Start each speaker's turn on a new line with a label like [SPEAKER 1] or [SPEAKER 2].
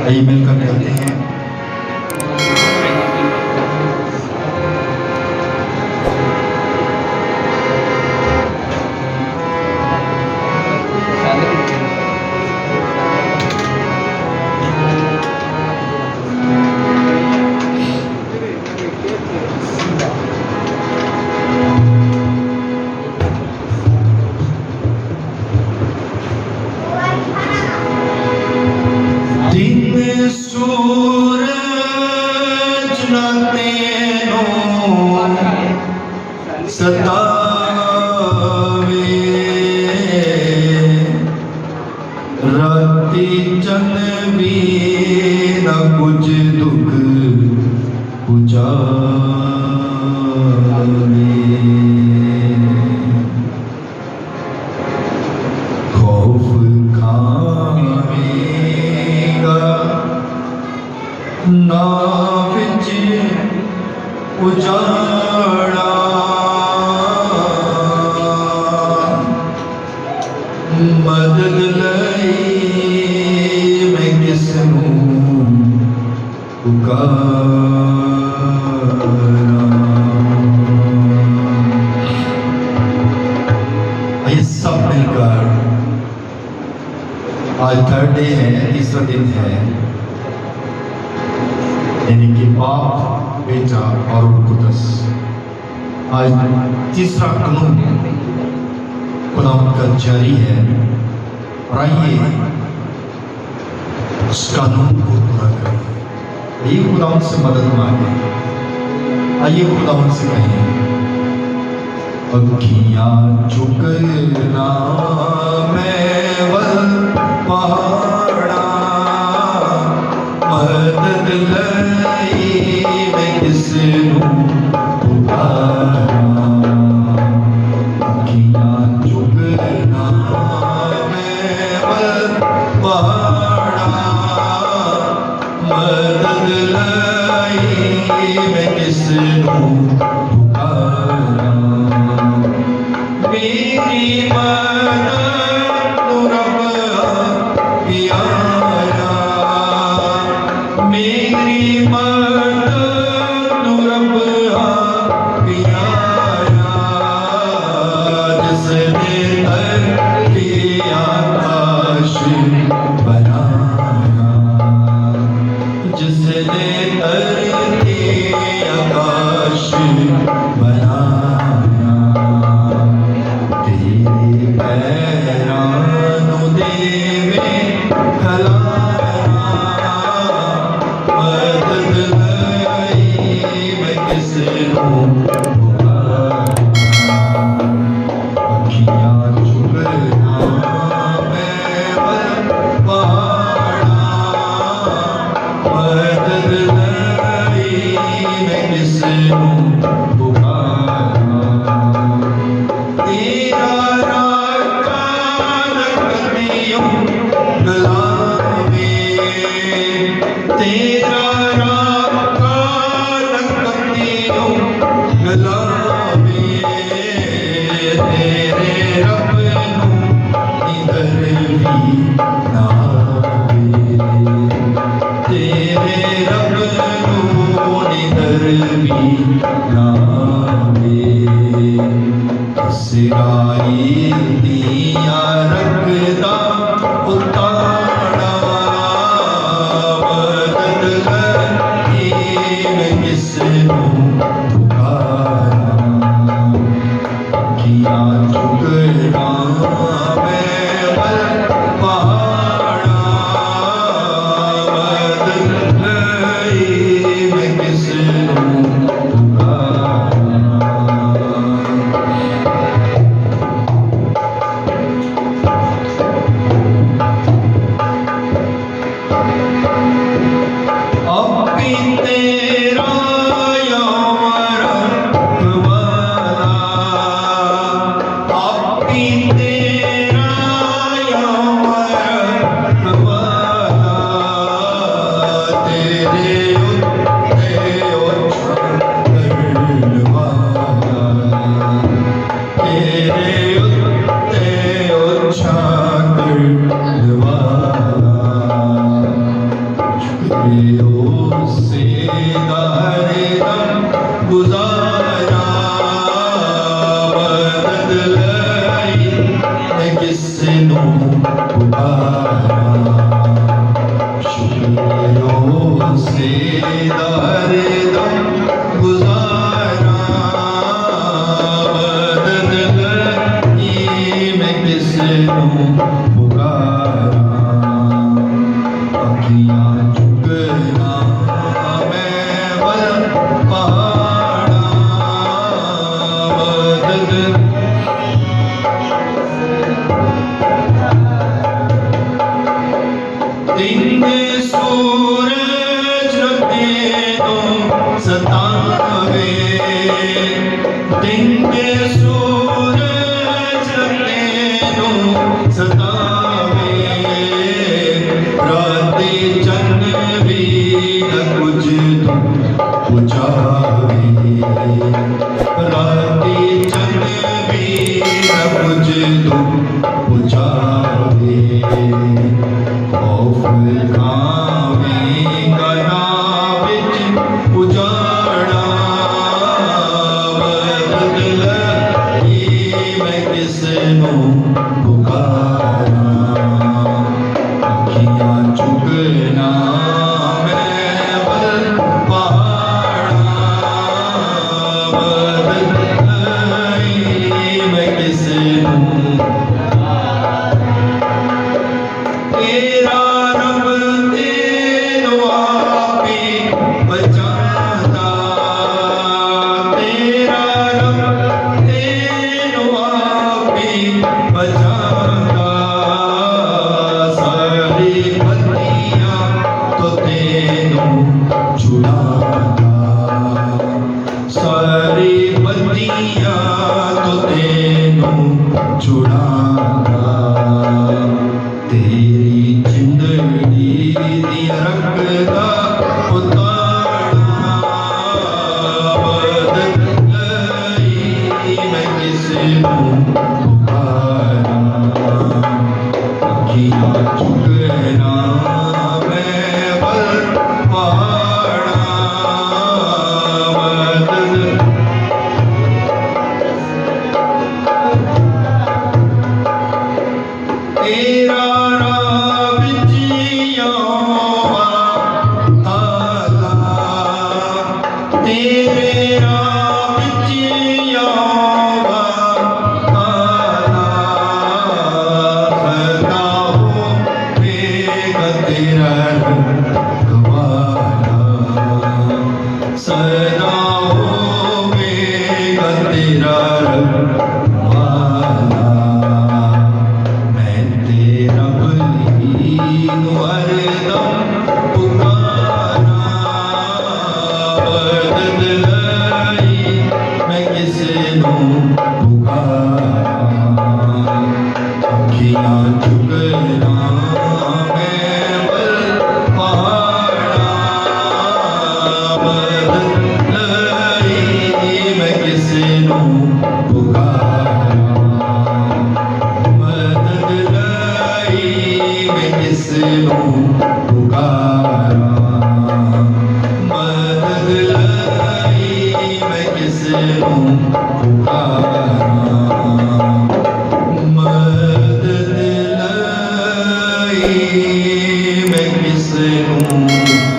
[SPEAKER 1] आइए मिलकर कहते हैं। राती चन भी न कुछ दुख पुजावे, खौफ खावेगा ना विच उजाड़ा, मदद लई मैं किसनू पुकारा। आइए सब मिलकर, आज थर्ड डे है, तीसरा दिन है, यानी कि बाप बेटा और कुदस। आज तीसरा कानून खुदावंद का जारी है और आइए उस कानून को पूरा करें। आइए खुदावंद से मदद मांगे, आइए खुदावंद से कहें, अखियां चुकना मैं वल पहाड़ा, मदद लई मैं किसनू पुकारा। अखियां चुकना मैं वल पहाड़ा, मदद लई मैं किसनू पुकारा। मेरी मदद तू रब पियारा, मेरी मदद तू रब पियारा। जिसने धरती आकाश बनाया, जिसने धरती आकाश बनाया, तेरे पैरां देवे खलाया, मदद लई मैं किसनू पुकारा। अखियां चुकना मैं वल पहाड़ा, मदद लई मैं किसनू पुकारा। तेरा राका नकदियों गलावे, तेरा राका नकदियों गलावे, तेरे रब नू निदर भी ना आवे, तेरे रब नू निदर भी ना आवे। इसराइल दिया रखदा उताड़ा, मदद शुक्रियों से हरदम गुजारा मदद लई मैं किसनू पुकारा शुक्रियों से हरदम गुजारा मदद लई मैं किसनू पुकारा अखियां चुकना मैं बल पहाड़ा मदद दिन सूरज रखते तुम सतावे दिन सूरज रखते तुम सतावे राते चंद भी न कुछ तुम बुझावे राते चंद भी न कुछ तुम बुझावे खौफ खावे कना विच उजाड़ा मदद लई मैं किसनू पुकारा अखियां चुकना मैं बल पहाड़ा मदद लई मैं किसनू तेरा रब तेनू आपी बचांदा तेरा रब तेनू आपी बचांदा सारी बत्तियां तो तेनू छुड़ांदा सारी बत्तियां तो तेनू छुड़ांदा तेरी जिंदड़ी दी रखदा उतारा मदद लई मैं किसनू पुकारा अखियां चुकना मैं बल पहाड़ा मदद तेरा राह विच आवा आला तेरे राह विच आवा आला सदा होवेगा तेरा रखवाला सदा होवेगा तेरा रखवाला रब लीनू हरदम पुकारा मदद लई मैं किसनू पुकारा अखियां चुकना मैं बल पहाड़ा मदद लई मैं किसनू पुकारा मदद लई मैं किसनू पुकारा मदद लई मैं किसनू पुकारा मदद लई मैं किसनू